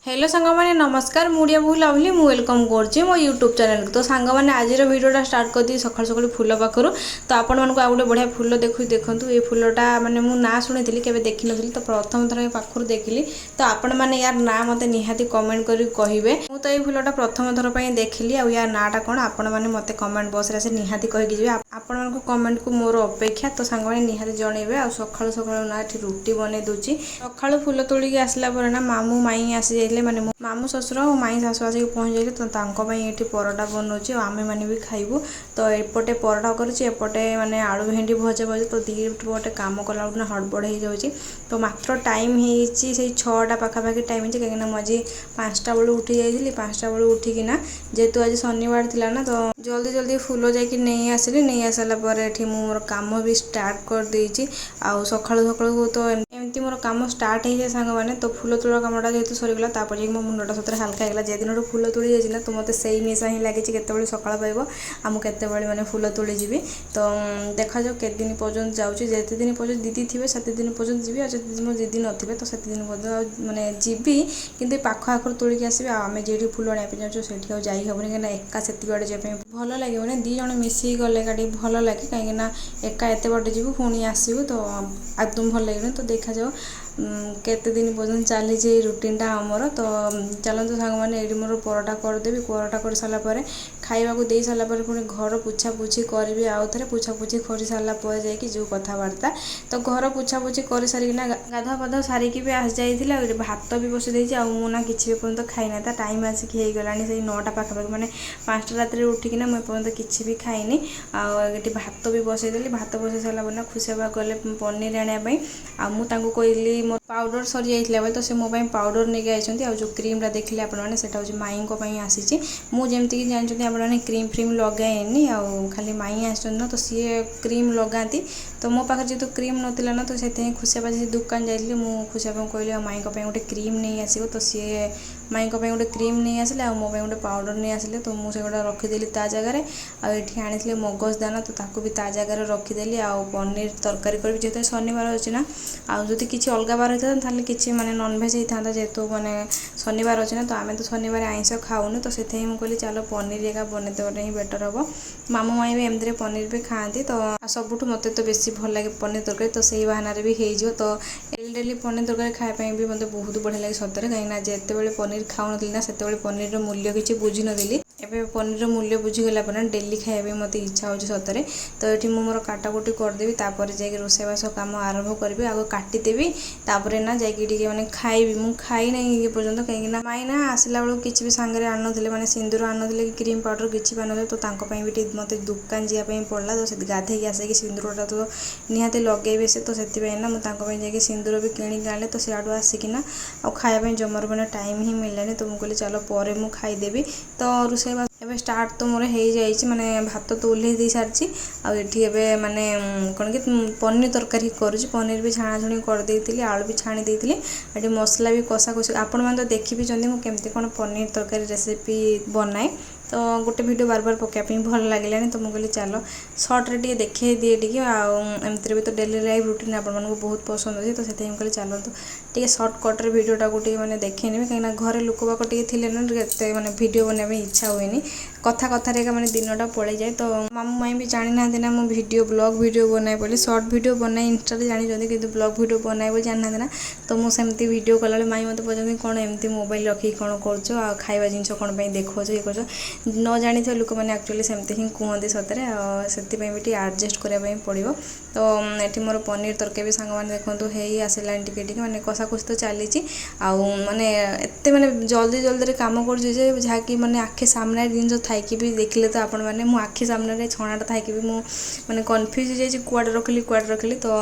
Hello सांग मैंने नमस्कार मुझे भूल लवली मु वेलकम कर मो यूट्यूब चैनल तो सांग मैंने आज भिडियोटा स्टार्ट कर दी सका सका फूल पाखर तो आपण मानक आ गए बढ़िया फूल देखु ये फूलटा मैंने मुझे ना शुणी केवे देखी नी तो प्रथम थर पाखर देखिली तो आपण मैंने यार ना मत निहाती कमेंट कर कहे मुझे तो ये फूलटा प्रथम थर पर देखिली आ यार नाटा कौन आपण मैंने मत कमेंट बॉक्स रे निहाती कहीकि जी आपण मान कमेंट को मोर अपेक्षा तो सांग मैंने निहाती जनइबे आ सका सका ना रुटी बन दूची सका फूल तोड़िकी आसला ना मामू माई आसी माने मामू ससुर और माई शाशु आसिक पहुँच जाए तो ये परोटा बनाऊँ आम मैंने भी खाइबू तो एपटे परोटा करपटे माने आलू भेंडी भजा भजा तो दीपटे कम कला ना हड़बड़ हो जाऊँगी तो मात्र टाइम से 6टा पाखापाखि टाइम कहीं मुझे 5टा बेलू उठी जाइली 5टा बेलू उठिकिना जेहेतु आज शनिवार थिला ना तो जल्दी जल्दी फूल जाकि नहीं आसिली नहीं आसाला मोर काम भी स्टार्ट कर देइछि आउ सकाळु सकाळु तो एमती मोर काम स्टार्ट हो जाए सांग मैंने तो फूल तोड़ा कामटा जेहेतु सरीगला तापर मो मुंडटा सतरे हल्का होगा जे दिन फूल तोड़ी जाइए तो मत से निशा ही लगी केतबे सकाळ पाइब आ मु केतबे माने फूल तोड़ी जीवी तो देखा जाओ के दिन पर्यंत जाऊँगी जेते दिन पर्यंत दीदी थे से दिन पर्यंत जी आज मो दीदी नथिबे तो से दिन पर्यंत माने जीवी किंतु पाख आखर तोड़िक आसबे आम जे फूल आने जाऊँ से जाई हेनी कहीं एका से बाटे जाए भल लगे दी जन मिसिक गले गाड़ी भल लगे कहीं एका एत बाटे जीव पुणी आसबू तो एकदम भल लगे तो देखा जाओ केते दिन पर्यंत चली रुटीनटा आमर तो चलते सांग मैंने ये मोर परोटा करदेवी परोटा कर सारापर खाइबा दे सारापर पुणी घर पोछापोछि करी आउ थे पोछापोछि कर सारापर जो कथबार्ता तो घर पोछापोछि कर सारिकिना गाधा पाधा सारिकी भी आस जाइए भात भी बसई देती मुना किसी भी पर्यंत खाईना था टाइम आसिक हो गलानी से 9टा पाखापाखि मैंने 5टा राति उठिकिना मुझे पर्यंत किसी भी खाइनी आठी भात भी बसईदेली भात बसई सारापर खुशा गले पनीर आने कहली मोर पाउडर सरी जाइए तो से मो पाउडर नहीं आई जो क्रीमटा देखिले आपने से माई आसी मुझे जानते आपने क्रीम फ्रीम लगाएनी खाली माई आस तो सी क्रीम लगाती तो मो पाखे जेहतु क्रीम नाला ना तो से खुशिया से दुकान जाइली मुझे खुशिया कहली माई गोटे क्रीम नहीं आसो तो सी माई गोटे क्रीम नहीं आसिले मो गोटे पाउडर नहीं आसिले तो मुझे रखीदेली ता जगार आठी आनी मगज दाना तो ताकू भी ता जगार रखीदेली आ पनीर तरकारी कर जेहतु शनिवार अच्छे ना आदि किसी अलग बार होता है किसी माने नॉनवेज होता जेहतु माने शनिवार अच्छे ना तो आम तो शनिवार आइंस खाऊनु तो से कहली चलो पनीर एका बनईदेटा ही बेटर हम मामू माई भी एमती पनीर भी खाती तो सबुठ मत तो बेसी भल लगे पनीर तरकारी तो सही बहाना भी हो तो डेली पनीर तरकारी खायापी भी मतलब बहुत बढ़िया लगे सतरे कहीं जिते पनीर खाऊन ना से पनीर मूल्य किसी बुझी नी एवं पनीर मूल्य बुझीगला डेली खाया मत इच्छा हो सतरे तो ये मोर काटाकुटी करदेवी जाकि रोषेईबास कम आरंभ करी आगे काटिदेवी तापर ना जाकि मैंने खाइबी मुझे खाई ना ये पर्यटन कहीं माई ना आसला बेलू किसी भी सांगे आनुले मैंने सिंदूर आनुले कि क्रीम पाउडर किसी भी आनुले तो भी मत दुकान जावाई पड़ा तो गाधे आसिक सिंदूरटा तो निहाती लगे से तो से ना मुझे सिंदूर भी किणिक आने तो सियाड़ू आसिकिना खायापी जमार मैंने टाइम ही मिललानी तो मुझे चलो पर मुझे खाईदेवी तो रोषेई एवं स्टार्ट तो मोर हो जाए माने भात तो ओल्हे दे सारी आठी माने कौन कि पनीर तरकारी करुँच पनीर भी छाणाछुणी करदे आलू भी छाणी देती ये मसला भी कषा कषि आपण मैंने तो देखी भी केमती कौन पनीर तरकारी रेसिपी बनाए तो गोटे वीडियो बार बार पकाइपी भल लगे तो मुझे कहली चलो सर्ट्रे टे देखे दिए टी एमती भी तो डेली लाइफ रूटीन आप बहुत पसंद अच्छे तो से कहली चलो तो टे सर्टकट्रे भिडटा को मैंने देखेनि कहीं घर लोक बाक टे ना मैंने भिडियो बनाई इच्छा हुए कथा कथार मैंने दिनटा पड़े जाए तो मामू माई भी जानी ना ना मो भिडियो ब्लॉग भिडियो बनाए बोली सर्ट भिडियो बनाए इंस्टा जानी कि ब्लॉग भिडियो बनाए बोली जानी ना तो मुझे भिडियो कला माई मत पचार कौन एमती मोबाइल रखिक कौन कर खाଇବା जिनस कौन देखो ये कर न जानी लोक मैंने एक्चुअली सेमती ही कहते सतरे से भी एडजस्ट करने पड़ो तो ये मोर पनीर तरकारी सांग मैंने देखो है आसला टे मैंने कषा कषि तो चली माने एत मैंने जल्दी जल्दी कम कर जहाँकि मैंने आखि सामने जिन थी भी देखिले तो आपण मैंने मो आखि सामने छणाटा थी भी मुझे कन्फ्यूज हो जाए कुआडे रखिली तो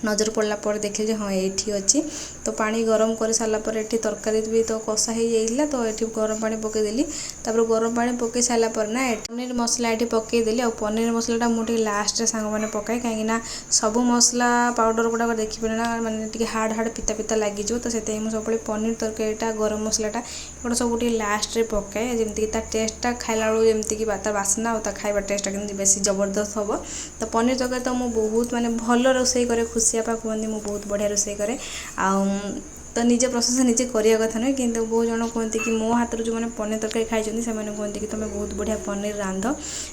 नजर पड़ा पर देखिए जो हाँ ये अच्छी तो पानी गरम कर सारापर ये तरकारी भी तो कषा हो जाइला तो ये गरम पानी पकईदेली गरम पानी पकई सारापर ना पनीर मसला ये पकईदेली आ पनीर मसलाटा मुझे लास्ट सांग मैंने पकाए कहीं सब मसला पाउडर गुड़ाक देखिए ना मैंने हार्ड हार्ड पिता पिता लगे तो से सब पनीर तरकारीटा गरम मसलाटा गोटे सब लास्ट रे पकाए जमीक टेस्टा खाला बेलू जमीक बासना और खाଇବା टेस्टा कि बेस जबरदस्त हम तो पनीर तरकारी तो मुझे बहुत माने भल रोषे करे खुशियापा कहते मुझे बहुत बढ़िया रोषे करे तो निजे प्रोसेस निजे करिया कथा नुहे कि बहुत जन कहते कि मो हाथ जो मैंने पनीर तरकारी खाई से कहते कि तुम बहुत बढ़िया पनीर रांध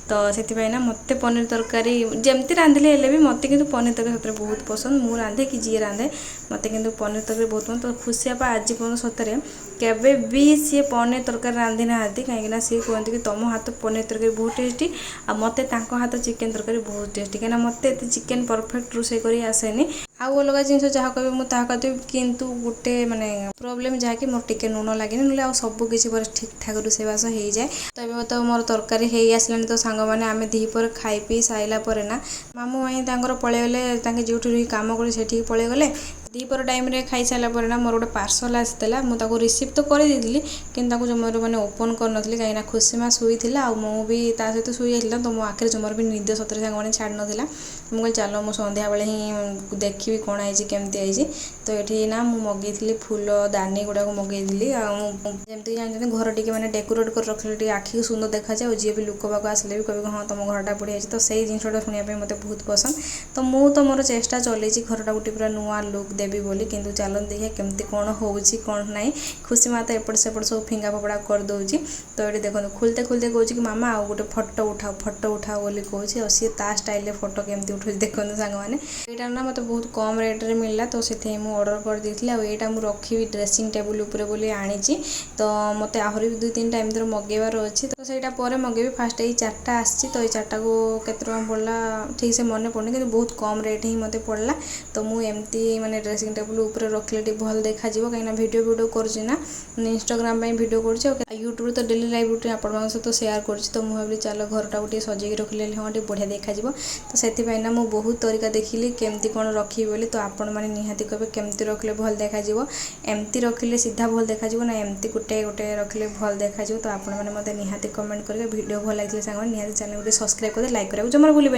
तो से ना मत पनीर तरकारी जमती रांधिले भी मत कि पनीर तरकारी सतरे बहुत पसंद मु रांधे कि जी रांधे मत कि पनीर तरकारी बहुत पसंद तो खुशी आपा आज पर्यटन सतरे केवे भी सी पनीर तरकारी रांधि ना कहीं सी कहते कि तुम हाथ पनीर तरकारी बहुत टेस्टी आ मत हाथ चिकेन तरकारी बहुत टेस्टी कहीं मत चिकेन परफेक्ट रोषे कर आसेनी आउ अलग जिन जहाँ कह मुझे कहदेवी कितु गोटे मानने प्रोब्लेम जहाँकि मोर टिके लुण लगे ना सबकि ठीक ठाक रोषेबास हो जाए तो ये तो मोर तरकारी हो आसला तो सांग मैंने आम दीपर खाई पी सारा पर ना मामू माई पलैगले जो कम कर पलैगले दीपर टाइम रे खाई सारा पर ना मोर गोटे पार्सल आसाला मुझे रिसीव तो करदेली कि जमार मैंने ओपन करनी कहीं खुशी माँ शुई मु भी सहित शुई जाता तो मो आखिर जमार भी निद सतरे सांग मैंने छाड़ नाला मुझे चल मु सन्ध्या बेले ही देखी कौन है केमती तो ये ना मुझे मगेली फूल दानी गुड़ाक मगेली जमी जानते घर टी मैंने डेकोरेट कर रखिले आखि सुंदर देखा जाए जी भी लोक पाक आसले भी कहे हाँ तुम घरटा बढ़िया तो सही जिनटा शुणापी मत बहुत पसंद तो मुझे तो मोर चेष्टा चली घरटा गोटे पूरा नुआ लुक देवी बोली किंतु चलन देखिए केमती कौन होची कौन ना खुशी माता एपट सेपट सब फिंगा फपड़ा कर दौची तो ये देखो खुलते खुलते कहे कि मामा आउ गोटे फटो उठाओ बोली कहे सी ता स्टाइल फोटो केमती उठे देखो सांग मैंने यहाँ ना मतलब बहुत कम रेट्रे मिलला तो से मुझे ऑर्डर कर देती आईटा मुझे रखी ड्रेसिंग टेबुल उपर बोली आनी तो मत आहरी 2-3 टाइम धर मगेबार अच्छी तो सहीटा पर मगेबी फास्ट ये 4टा आसी तो ये 4टा को केते टका पड़ला ठीक से मन पड़नी कि बहुत कम रेट ही मत पड़ला तो मुझे एमती माने ड्रेसिंग टेबुल उपर रखले भल देखा कहीं वीडियो करना इंस्टाग्राम वीडियो कर यूट्यूब तो डेली लाइव रूटीन आप सहित सेयार कर तो मुझे भावी चल घरटा गोटे सजेक रखिले हाँ बढ़िया देखा तो से ना मुझे बहुत तरीका देखिली केमती कौन रखी बोली तो आपण मैंने निहाती कहे केमती रखिले भल देखा एमती रखिले सीधा भल देखा ना एमती गोटे गोटे रखिले भल देखा तो आपण मैंने मत निहाती कमेंट करके वीडियो भल लगे सांग निहाती चैनल गोटे सब्सक्राइब कर लाइक करा जमार भूलिबे।